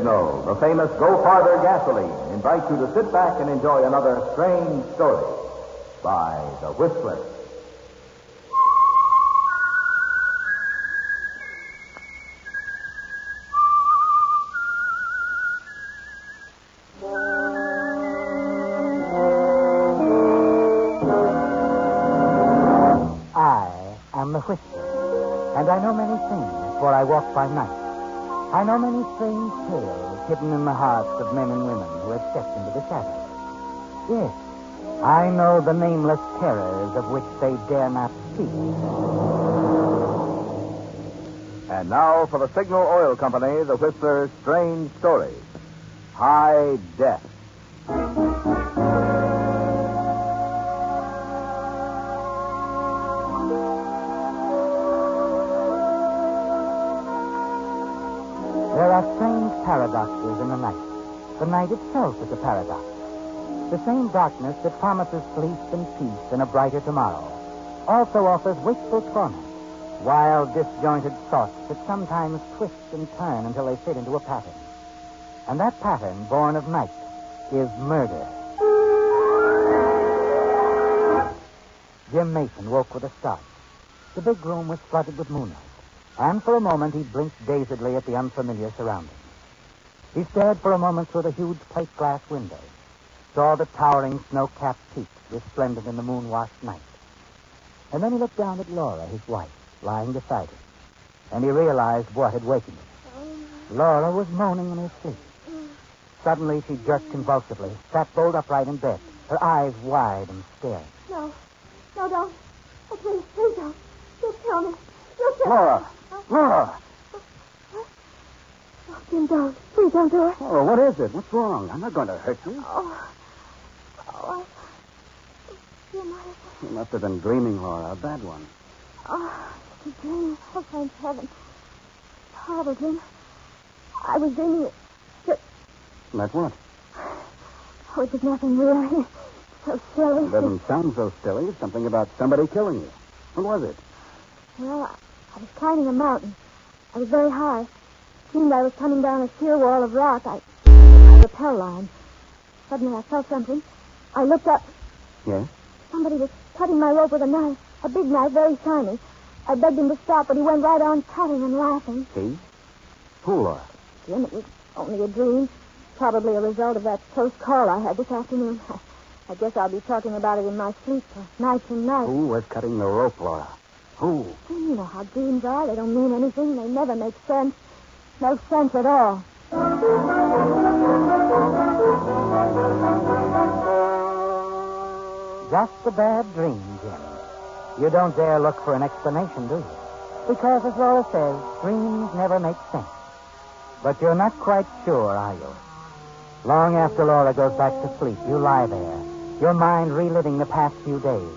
Signal, the famous Go Farther gasoline, invites you to sit back and enjoy another strange story by The Whistler. I am the Whistler, and I know many things, for I walk by night. I know many strange tales hidden in the hearts of men and women who have stepped into the shadows. Yes, I know the nameless terrors of which they dare not speak. And now for the Signal Oil Company, the Whistler's strange story, High Death. There are strange paradoxes in the night. The night itself is a paradox. The same darkness that promises sleep and peace and a brighter tomorrow also offers wishful torment, wild, disjointed thoughts that sometimes twist and turn until they fit into a pattern. And that pattern, born of night, is murder. Jim Mason woke with a start. The big room was flooded with moonlight, and for a moment he blinked dazedly at the unfamiliar surroundings. He stared for a moment through the huge plate glass window, saw the towering snow-capped peaks resplendent in the moon-washed night. And then he looked down at Laura, his wife, lying beside him, and he realized what had wakened him. Laura was moaning in her sleep. Suddenly she jerked convulsively, sat bolt upright in bed, her eyes wide and staring. No, don't. Oh, please don't. You'll kill me. You'll kill Laura! me. Laura! Oh, Jim, don't. Please don't do it. Oh, what is it? What's wrong? I'm not going to hurt you. Jim, You must have been dreaming, Laura. A bad one. It's a dream. Oh, thank heaven. Horrible, Jim. I was dreaming that... Like what? Oh, it was nothing really. So silly. It doesn't sound so silly. Something about somebody killing you. What was it? Well, I was climbing a mountain. I was very high. It seemed I was coming down a sheer wall of rock. I rappel line. Suddenly I felt something. I looked up. Yes? Somebody was cutting my rope with a knife. A big knife, very shiny. I begged him to stop, but he went right on cutting and laughing. See? Who, Laura? Jim, it was only a dream. Probably a result of that close call I had this afternoon. I guess I'll be talking about it in my sleep for nights and nights. Who was cutting the rope, Laura? Who? You know how dreams are. They don't mean anything. They never make sense. No sense at all. Just a bad dream, Jim. You don't dare look for an explanation, do you? Because, as Laura says, dreams never make sense. But you're not quite sure, are you? Long after Laura goes back to sleep, you lie there, your mind reliving the past few days.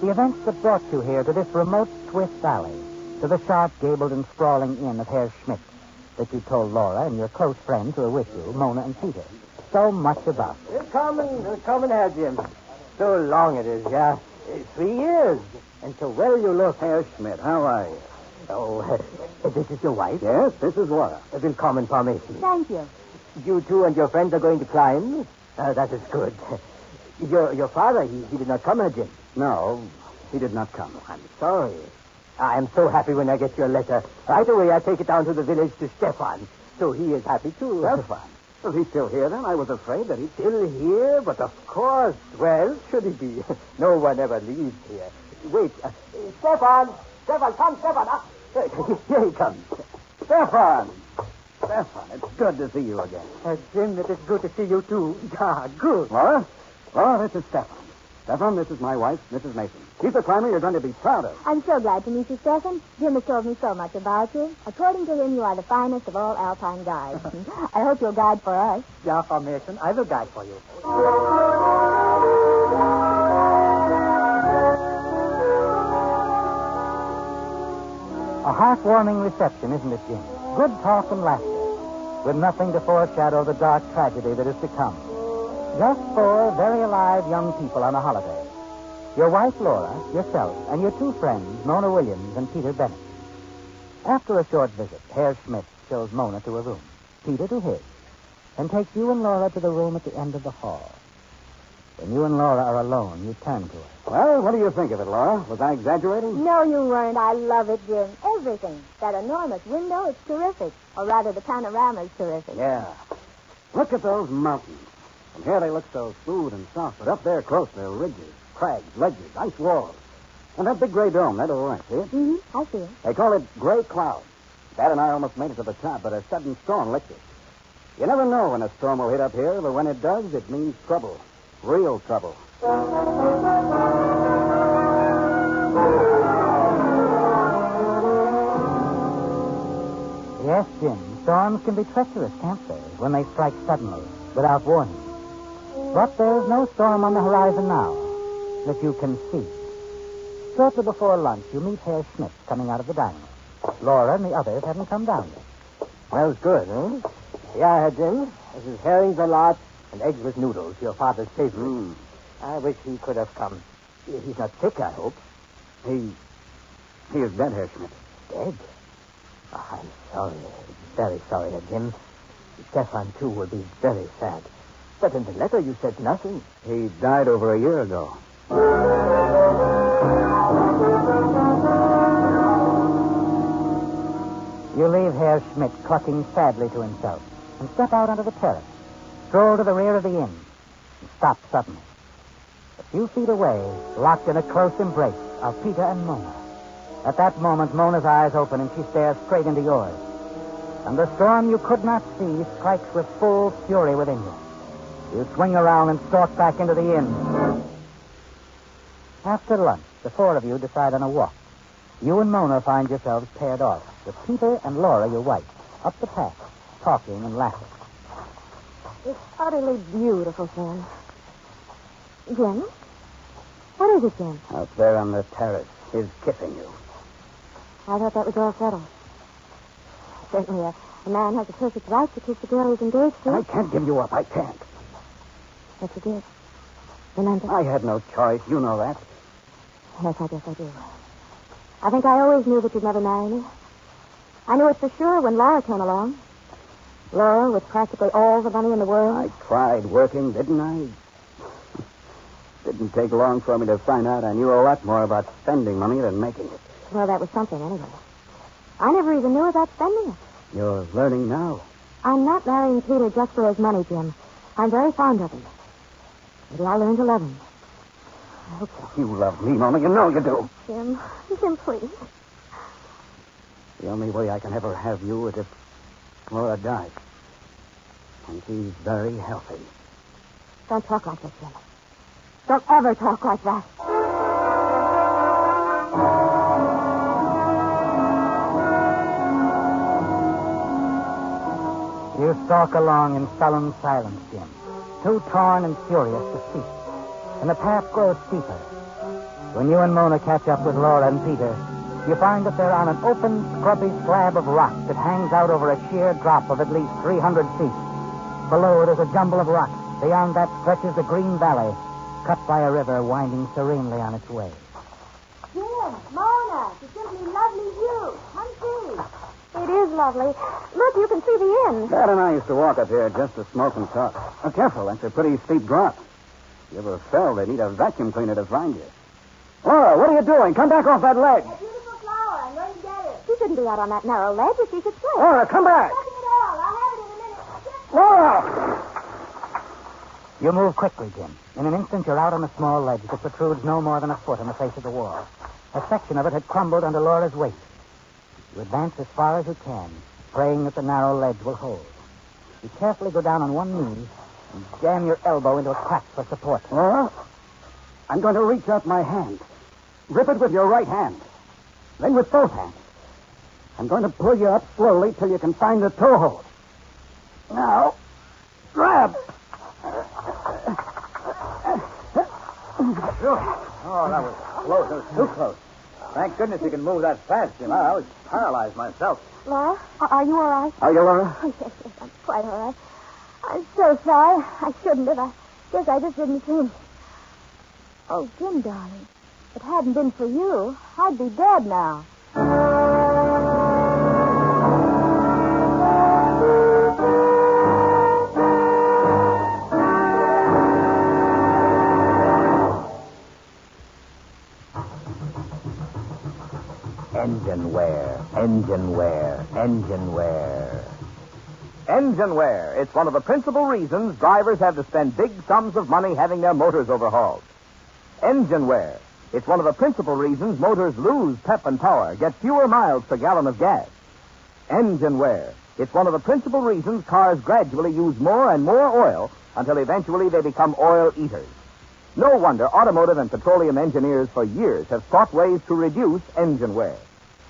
The events that brought you here to this remote Swiss valley, to the sharp-gabled and sprawling inn of Herr Schmidt that you told Laura and your close friends who are with you, Mona and Peter, so much about. Come here, Jim. So long it is, yeah. 3 years. And so well you look. Herr Schmidt, how are you? Oh, this is your wife? Yes, this is Laura. Willkommen, Frau Mason. Thank you. You two and your friends are going to climb? That is good. Your father, he did not come, Jim? No, he did not come. I'm sorry. I am so happy when I get your letter. Right away, I take it down to the village to Stefan. So he is happy, too. Stefan? Was he still here, then? I was afraid that he'd... Still here? But of course. Well, should he be? No one ever leaves here. Wait. Stefan! Stefan, come, Stefan. Here he comes. Stefan! Stefan, it's good to see you again. Jim, it is good to see you, too. Ah, good. Laura? Laura, this is Stefan. Stefan, this is my wife, Mrs. Mason. She's a climber you're going to be proud of. I'm so glad to meet you, Stephen. Jim has told me so much about you. According to him, you are the finest of all alpine guides. I hope you'll guide for us. Yeah, Frau Mason, I will guide for you. A heartwarming reception, isn't it, Jim? Good talk and laughter, with nothing to foreshadow the dark tragedy that is to come. Just 4 very alive young people on a holiday. Your wife, Laura, yourself, and your 2 friends, Mona Williams and Peter Bennett. After a short visit, Herr Schmidt shows Mona to a room, Peter to his. then takes you and Laura to the room at the end of the hall. When you and Laura are alone, you turn to her. Well, what do you think of it, Laura? Was I exaggerating? No, you weren't. I love it, Jim. Everything. That enormous window, it's terrific. Or rather, the panorama's terrific. Yeah. Look at those mountains. From here they look so smooth and soft, but up there close, they're ridges, crags, ledges, ice walls. And that big gray dome, that over there, see it? Mm-hmm. I see it. They call it Gray Cloud. Dad and I almost made it to the top, but a sudden storm licked it. You never know when a storm will hit up here, but when it does, it means trouble. Real trouble. Yes, Jim, storms can be treacherous, can't they, when they strike suddenly, without warning. But there's no storm on the horizon now that you can see. Shortly before lunch, you meet Herr Schmidt coming out of the dining room. Laura and the others haven't come down yet. Smells good, huh? Yeah, Herr Jim. This is herrings a lot and eggs with noodles, your father's favorite. I wish he could have come. He's not sick, I hope. He is dead, Herr Schmidt. Dead? Oh, I'm sorry. Very sorry, Herr Jim. Stefan, too, will be very sad. But in the letter you said nothing. He died over a year ago. You leave Herr Schmidt clucking sadly to himself and step out onto the terrace, stroll to the rear of the inn, and stop suddenly. A few feet away, locked in a close embrace, are Peter and Mona. At that moment, Mona's eyes open and she stares straight into yours. And the storm you could not see strikes with full fury within you. You swing around and stalk back into the inn. After lunch, the four of you decide on a walk. You and Mona find yourselves paired off, with Peter and Laura, your wife, up the path, talking and laughing. It's utterly beautiful, Sam. Jim? What is it, Jim? Out there on the terrace. He's kissing you. I thought that was all settled. Certainly, a man has a perfect right to kiss the girl he's engaged to. I can't give you up. I can't. Yes, you did. Remember? I had no choice. You know that. Yes, I guess I do. I think I always knew that you'd never marry me. I knew it for sure when Laura came along. Laura with practically all the money in the world. I tried working, didn't I? Didn't take long for me to find out I knew a lot more about spending money than making it. Well, that was something anyway. I never even knew about spending it. You're learning now. I'm not marrying Peter just for his money, Jim. I'm very fond of him. Maybe I'll learn to love him. I hope so. You love me, Mona. You know you do. Jim, please. The only way I can ever have you is if Laura dies. And she's very healthy. Don't talk like this, Jim. Don't ever talk like that. You stalk along in sullen silence, Jim, too torn and furious to speak. And the path grows steeper. When you and Mona catch up with Laura and Peter, you find that they're on an open, scrubby slab of rock that hangs out over a sheer drop of at least 300 feet. Below it is a jumble of rocks. Beyond that stretches the green valley, cut by a river winding serenely on its way. Jim, Mona, it's a simply lovely view. Come see. It is lovely. Look, you can see the inn. Dad and I used to walk up here just to smoke and talk. Oh, careful, that's a pretty steep drop. If you ever fell, they'd need a vacuum cleaner to find you. Laura, what are you doing? Come back off that ledge. A beautiful flower. I'm going to get it. She shouldn't be out on that narrow ledge if she should slip. Laura, come back. Nothing at all. I'll have it in a minute. Laura! You move quickly, Jim. In an instant, you're out on a small ledge that protrudes no more than a foot on the face of the wall. A section of it had crumbled under Laura's weight. You advance as far as you can, praying that the narrow ledge will hold. You carefully go down on one knee and jam your elbow into a crack for support. Laura, I'm going to reach out my hand. Grip it with your right hand. Then with both hands. I'm going to pull you up slowly till you can find the toe hold. Now, grab. Oh, that was close. It was too close. Thank goodness you can move that fast, Jim. I was paralyzed myself. Laura, are you all right? Are you, Laura? Oh, yes, I'm quite all right. I'm so sorry. I shouldn't have. I guess I just didn't think. Oh, Jim, darling, if it hadn't been for you, I'd be dead now. Engine wear, engine wear, engine wear. Engine wear. It's one of the principal reasons drivers have to spend big sums of money having their motors overhauled. Engine wear. It's one of the principal reasons motors lose pep and power, get fewer miles per gallon of gas. Engine wear. It's one of the principal reasons cars gradually use more and more oil until eventually they become oil eaters. No wonder automotive and petroleum engineers for years have sought ways to reduce engine wear.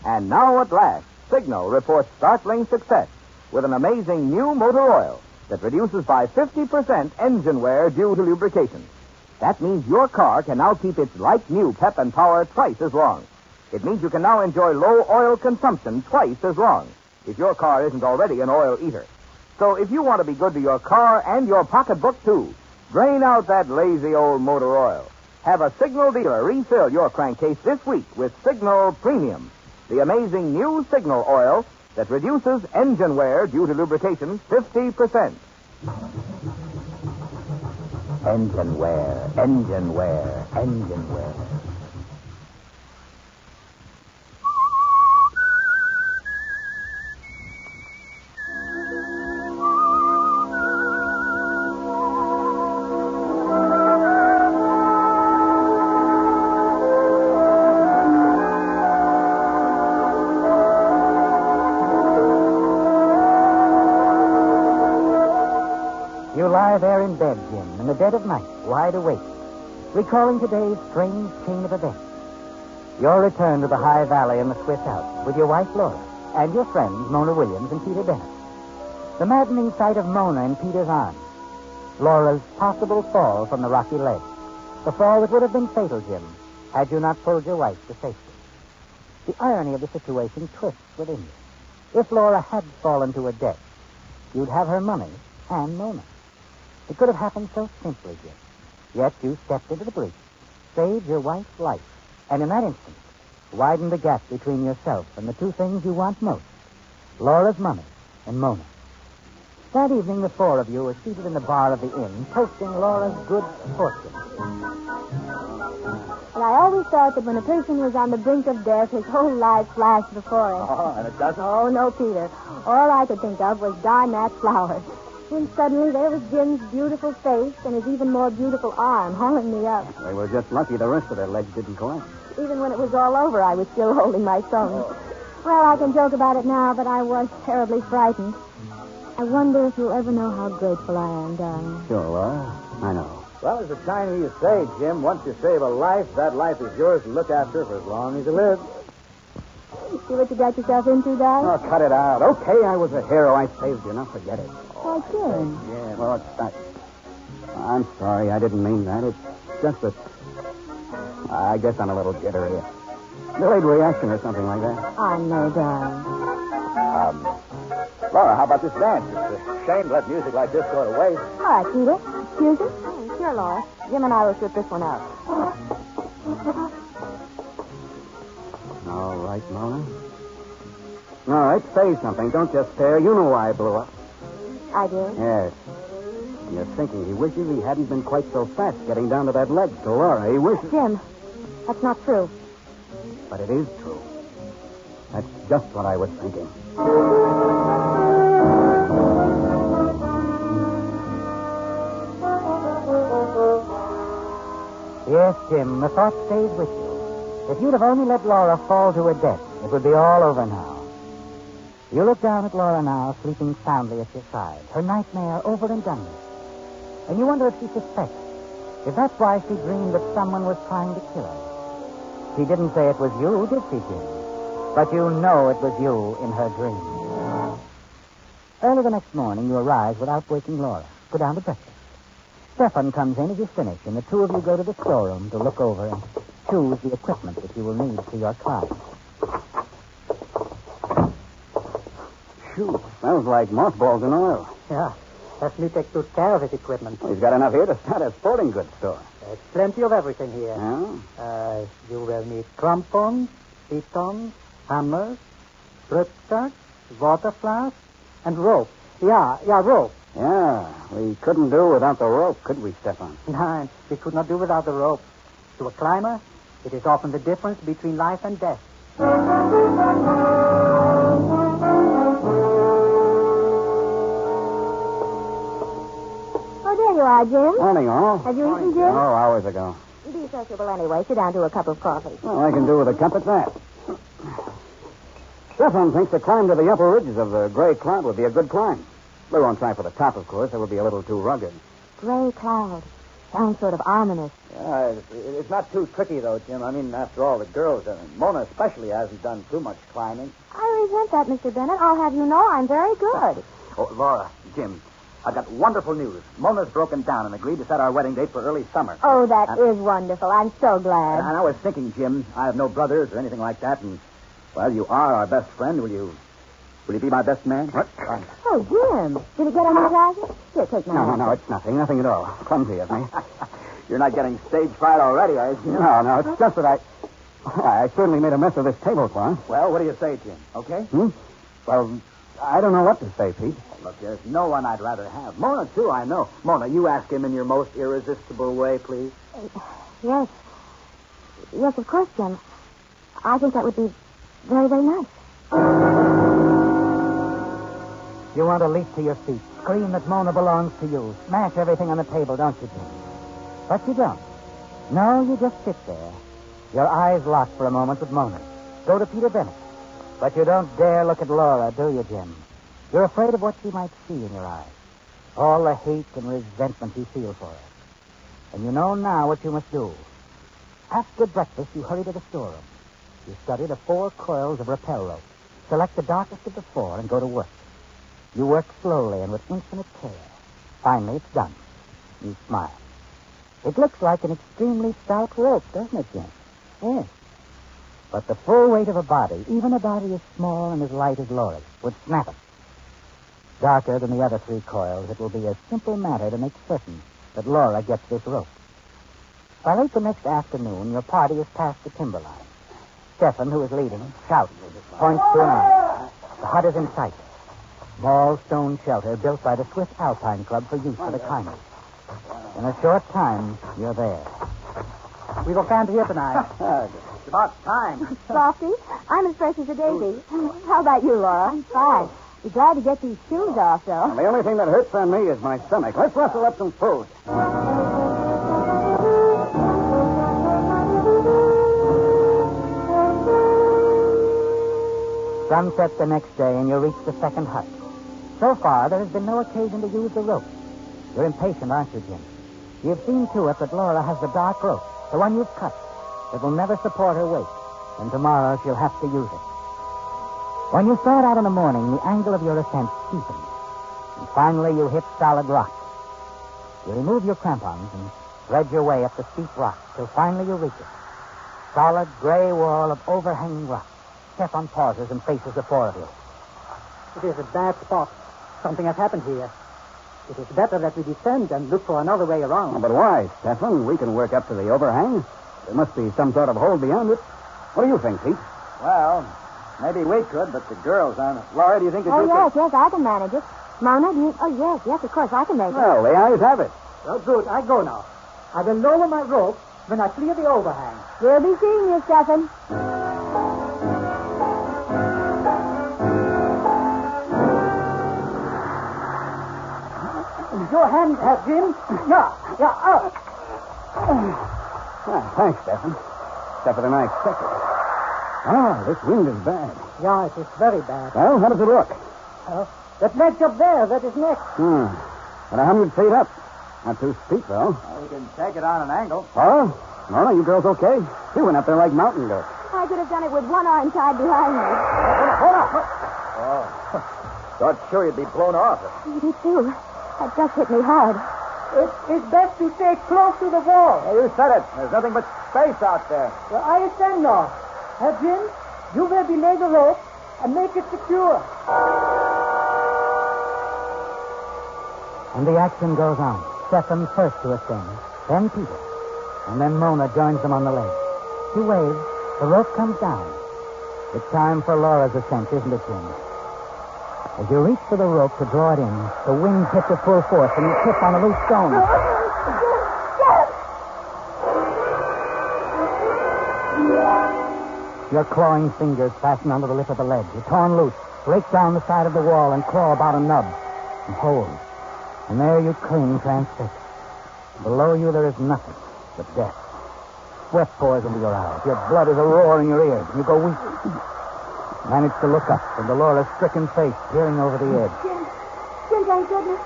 And now at last, Signal reports startling success with an amazing new motor oil that reduces by 50% engine wear due to lubrication. That means your car can now keep its like-new pep and power twice as long. It means you can now enjoy low oil consumption twice as long if your car isn't already an oil eater. So if you want to be good to your car and your pocketbook, too, drain out that lazy old motor oil. Have a Signal dealer refill your crankcase this week with Signal Premium, the amazing new Signal oil that reduces engine wear due to lubrication 50%. Engine wear, engine wear, engine wear. You lie there in bed, Jim, in the dead of night, wide awake, recalling today's strange chain of events. Your return to the High Valley in the Swiss Alps with your wife, Laura, and your friends, Mona Williams and Peter Dennis. The maddening sight of Mona in Peter's arms. Laura's possible fall from the rocky ledge. The fall that would have been fatal, Jim, had you not pulled your wife to safety. The irony of the situation twists within you. If Laura had fallen to her death, you'd have her money and Mona. It could have happened so simply, Jim. Yet you stepped into the breach, saved your wife's life, and in that instant, widened the gap between yourself and the two things you want most, Laura's money and Mona. That evening, the four of you were seated in the bar of the inn, toasting Laura's good fortune. And I always thought that when a person was on the brink of death, his whole life flashed before him. Oh, and it doesn't? Oh, no, Peter. All I could think of was darn that flower. When suddenly there was Jim's beautiful face and his even more beautiful arm hauling me up. They were just lucky the rest of their legs didn't collapse. Even when it was all over, I was still holding my phone. Well, I can joke about it now, but I was terribly frightened. I wonder if you'll ever know how grateful I am, darling. Sure, Laura. I know. Well, as the Chinese say, Jim, once you save a life, that life is yours to look after for as long as you live. See what you got yourself into, darling? Oh, cut it out. Okay, I was a hero. I saved you. Now forget it. Why, Jim? Yeah, well, it's not... I'm sorry. I didn't mean that. It's just that... I guess I'm a little jittery. Delayed reaction or something like that. I know, darling. Laura, how about this dance? It's a shame to let music like this go to waste. All right, Peter. Excuse me? Sure, Laura. Jim and I will shoot this one out. All right, Mona. All right, say something. Don't just stare. You know why I blew up. I do? Yes. You're thinking he wishes he hadn't been quite so fast getting down to that ledge to Laura. He wishes... Jim, that's not true. But it is true. That's just what I was thinking. Yes, Jim, the thought stays with you. If you'd have only let Laura fall to her death, it would be all over now. You look down at Laura now, sleeping soundly at your side, her nightmare over and done with. And you wonder if she suspects, if that's why she dreamed that someone was trying to kill her. She didn't say it was you, did she, Jim? But you know it was you in her dream. Early the next morning, you arise without waking Laura. Go down to breakfast. Stefan comes in as you finish, and the two of you go to the storeroom to look over and choose the equipment that you will need for your car. Phew, smells like mothballs in oil. Yeah, let me take good care of his equipment. He's got enough here to start a sporting goods store. There's plenty of everything here. Yeah? You will need crampons, pitons, hammers, gripsacks, water flasks, and rope. Yeah, rope. Yeah, we couldn't do without the rope, could we, Stefan? No, we could not do without the rope. To a climber, it is often the difference between life and death. Oh, there you are, Jim. Morning, all. Have you eaten, Jim? Oh, hours ago. Be sociable anyway. Sit down to a cup of coffee. Well, I can do with a cup at that. Stefan thinks the climb to the upper ridges of the gray cloud would be a good climb. We won't try for the top, of course. That would be a little too rugged. Gray cloud. Sounds sort of ominous. It's not too tricky, though, Jim. I mean, after all, the girls, and Mona especially, hasn't done too much climbing. I resent that, Mr. Bennett. I'll have you know I'm very good. Oh, Laura, Jim, I've got wonderful news. Mona's broken down and agreed to set our wedding date for early summer. Oh, that is wonderful. I'm so glad. And I was thinking, Jim, I have no brothers or anything like that, and, well, you are our best friend. Will you be my best man? What? Oh, Jim. Did it get on your glasses? Here, take my hand. No, it's nothing. Nothing at all. Clumsy of me. You're not getting stage fright already, are you, Jim? No, it's just that I certainly made a mess of this tablecloth. Well, what do you say, Jim? Okay? Well, I don't know what to say, Pete. Look, there's no one I'd rather have. Mona, too, I know. Mona, you ask him in your most irresistible way, please. Yes. Yes, of course, Jim. I think that would be very, very nice. You want to leap to your feet, scream that Mona belongs to you, smash everything on the table, don't you, Jim? But you don't. No, you just sit there. Your eyes locked for a moment with Mona. Go to Peter Bennett. But you don't dare look at Laura, do you, Jim? You're afraid of what she might see in your eyes. All the hate and resentment you feel for her. And you know now what you must do. After breakfast, you hurry to the storeroom. You study the 4 coils of rappel rope. Select the darkest of the 4 and go to work. You work slowly and with infinite care. Finally, it's done. You smile. It looks like an extremely stout rope, doesn't it, Jim? Yes. But the full weight of a body, even a body as small and as light as Laura's, would snap it. Darker than the other 3 coils, it will be a simple matter to make certain that Laura gets this rope. By late the next afternoon, your party is past the timberline. Stefan, who is leading, shouts, points to an end. The hut is in sight. Small stone shelter built by the Swiss Alpine Club for use for the climbers. In a short time, you're there. We will camp here tonight. It's about time. Softy, I'm as fresh as a daisy. How about you, Laura? I'm fine. Be glad to get these shoes off, though. And the only thing that hurts on me is my stomach. Let's rustle up some food. Sunset the next day, and you reach the second hut. So far, there has been no occasion to use the rope. You're impatient, aren't you, Jim? You've seen to it that Laura has the dark rope, the one you've cut. It will never support her weight, and tomorrow she'll have to use it. When you start out in the morning, the angle of your ascent steepens, and finally you hit solid rock. You remove your crampons and thread your way up the steep rock till finally you reach it. Solid gray wall of overhanging rock. Stefan pauses and faces the 4 of you. It is a bad spot. Something has happened here. It is better that we descend and look for another way around. Oh, but why, Stefan? We can work up to the overhang. There must be some sort of hole beyond it. What do you think, Pete? Well, maybe we could, but the girls aren't. Laura, do you think that you Yes, I can manage it. Mona, do you... Oh, yes, of course, I can make it. Well, the eyes have it. Well, good. I go now. I will lower my rope when I clear the overhang. We'll be seeing you, Stefan. Your hand, Jim. Yeah, up. Thanks, Stefan. Tougher than I expected. This wind is bad. Yeah, it is very bad. Well, how does it look? That ledge up there, that is next. About 100 feet up. Not too steep, though. Well, we can take it on an angle. Oh? Mona, you girls okay? You went up there like mountain goats. I could have done it with one arm tied behind me. Hold on. Oh, thought sure you'd be blown off. Me too. That just hit me hard. It is best to stay close to the wall. Hey, you said it. There's nothing but space out there. Well, I stand now. Jim, you will belay the rope and make it secure. And the action goes on. Stefan first to ascend, then Peter, and then Mona joins them on the ledge. She waves, the rope comes down. It's time for Laura's ascent, isn't it, Jim? As you reach for the rope to draw it in, the wind hits with full force and you trip on a loose stone. Your clawing fingers fasten onto the lip of the ledge. You're torn loose, break down the side of the wall, and claw about a nub. And hold. And there you cling, transfixed. Below you there is nothing but death. Sweat pours into your eyes. Your blood is a roar in your ears. You go weak. Manage to look up from Laura's stricken face peering over the edge. Jim, thank goodness.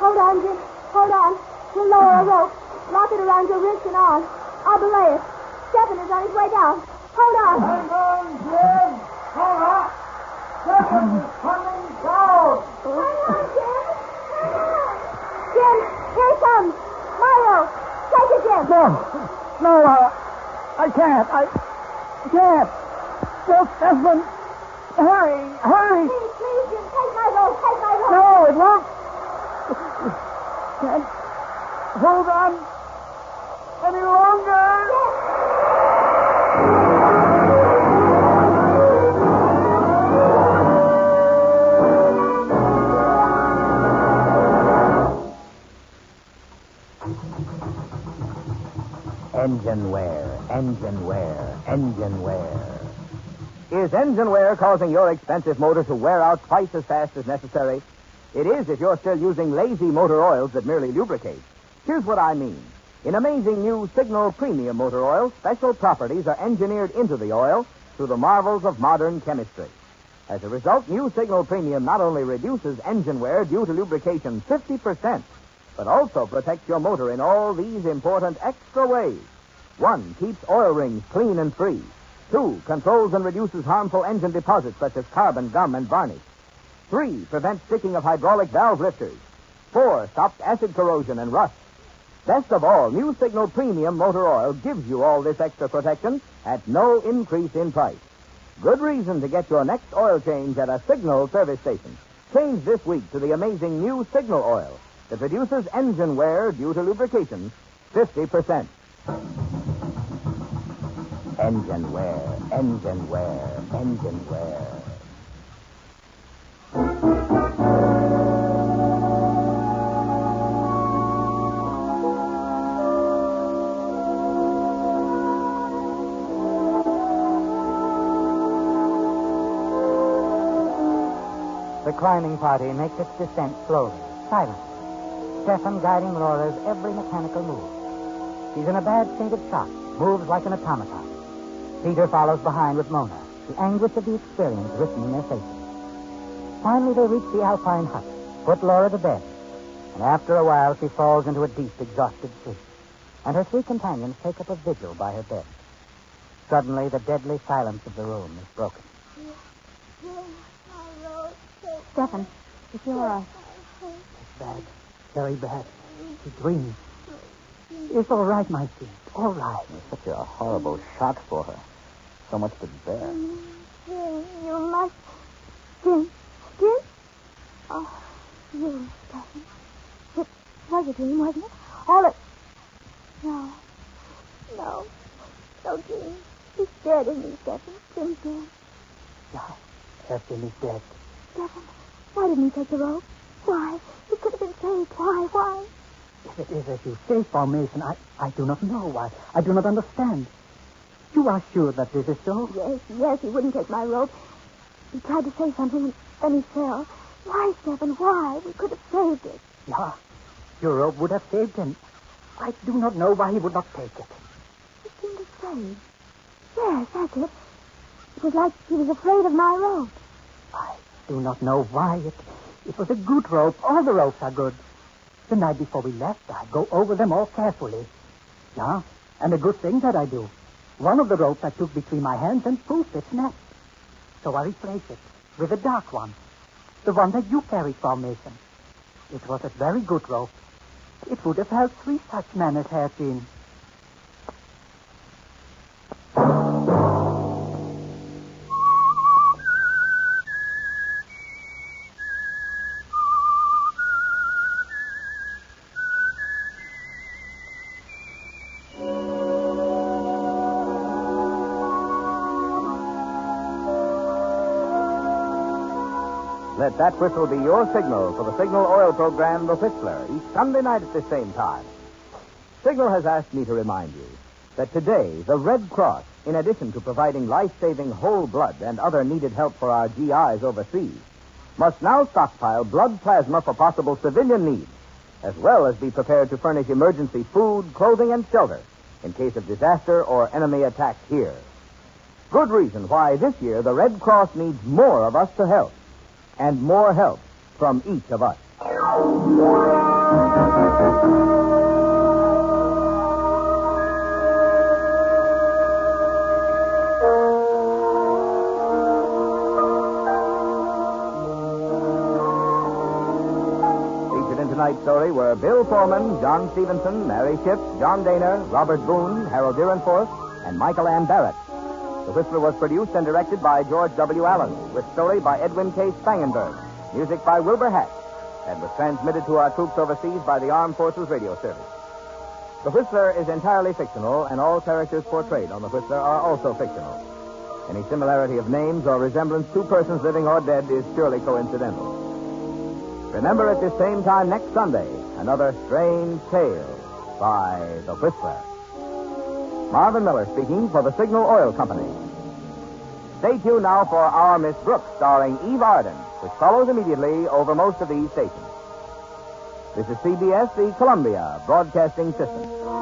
Hold on, Jim. Hold on. We'll lower a rope. Lock it around your wrist and arm. I'll belay it. Stephen is on his way down. Hold on. Hang on, Jim. Hold on. Stephen is coming down. Hang on, Jim. Hang on. Jim, here he comes. My rope. Take it, Jim. No, I can't. I can't. Just Stephen. Hurry. Please, Jim, take my rope. Take my rope. No, it won't. Can't hold on any longer. Engine wear, engine wear, engine wear. Is engine wear causing your expensive motor to wear out twice as fast as necessary? It is if you're still using lazy motor oils that merely lubricate. Here's what I mean. In amazing new Signal Premium Motor Oil, special properties are engineered into the oil through the marvels of modern chemistry. As a result, new Signal Premium not only reduces engine wear due to lubrication 50%, but also protects your motor in all these important extra ways. 1, keeps oil rings clean and free. 2, controls and reduces harmful engine deposits such as carbon, gum, and varnish. 3, prevents sticking of hydraulic valve lifters. 4, stops acid corrosion and rust. Best of all, new Signal Premium Motor Oil gives you all this extra protection at no increase in price. Good reason to get your next oil change at a Signal service station. Change this week to the amazing new Signal Oil that reduces engine wear due to lubrication 50%. Engine wear, engine wear, engine wear. The climbing party makes its descent slowly, silently. Stephen guiding Laura's every mechanical move. She's in a bad state of shock, moves like an automaton. Peter follows behind with Mona, the anguish of the experience written in their faces. Finally, they reach the Alpine hut, put Laura to bed, and after a while she falls into a deep, exhausted sleep, and her 3 companions take up a vigil by her bed. Suddenly, the deadly silence of the room is broken. Stephen, is he all right? It's bad. Very bad. He dreams. It's all right, my dear. All right. It's such a horrible shock for her. So much to bear. Jim, you must... Jim? Oh, you, Stephen. It was a dream, wasn't it? All it... No, Jim. He's dead, isn't he, Stephen? Jim's dead. Yeah, Jim is dead. Stephen, why didn't he take the rope? Why? He could have been saved. Why? If it is as you say, Formation, I do not know why. I do not understand. You are sure that this is so? Yes, he wouldn't take my rope. He tried to say something, and then he fell. Why, Stephen, why? We could have saved it. Yeah, your rope would have saved him. I do not know why he would not take it. He seemed afraid. Yes, that's it. It was like he was afraid of my rope. I do not know why. It was a good rope. All the ropes are good. The night before we left, I go over them all carefully. Yeah, and a good thing that I do. One of the ropes I took between my hands and poof, it snapped. So I replaced it with a dark one. The one that you carried, Formation. It was a very good rope. It would have held 3 such men as Hatchin. Let that whistle be your signal for the Signal Oil program, The Whistler, each Sunday night at the same time. Signal has asked me to remind you, that today the Red Cross, in addition to providing life-saving whole blood and other needed help for our GIs overseas, must now stockpile blood plasma for possible civilian needs, as well as be prepared to furnish emergency food, clothing, and shelter in case of disaster or enemy attack here. Good reason why this year the Red Cross needs more of us to help, and more help from each of us. Tonight's story were Bill Forman, John Stevenson, Mary Shipp, John Daner, Robert Boone, Harold Deerenforth, and Michael Ann Barrett. The Whistler was produced and directed by George W. Allen, with story by Edwin K. Spangenberg, music by Wilbur Hatch, and was transmitted to our troops overseas by the Armed Forces Radio Service. The Whistler is entirely fictional, and all characters portrayed on the Whistler are also fictional. Any similarity of names or resemblance to persons living or dead is purely coincidental. Remember at this same time next Sunday, another strange tale by The Whistler. Marvin Miller speaking for the Signal Oil Company. Stay tuned now for Our Miss Brooks, starring Eve Arden, which follows immediately over most of these stations. This is CBS, the Columbia Broadcasting System.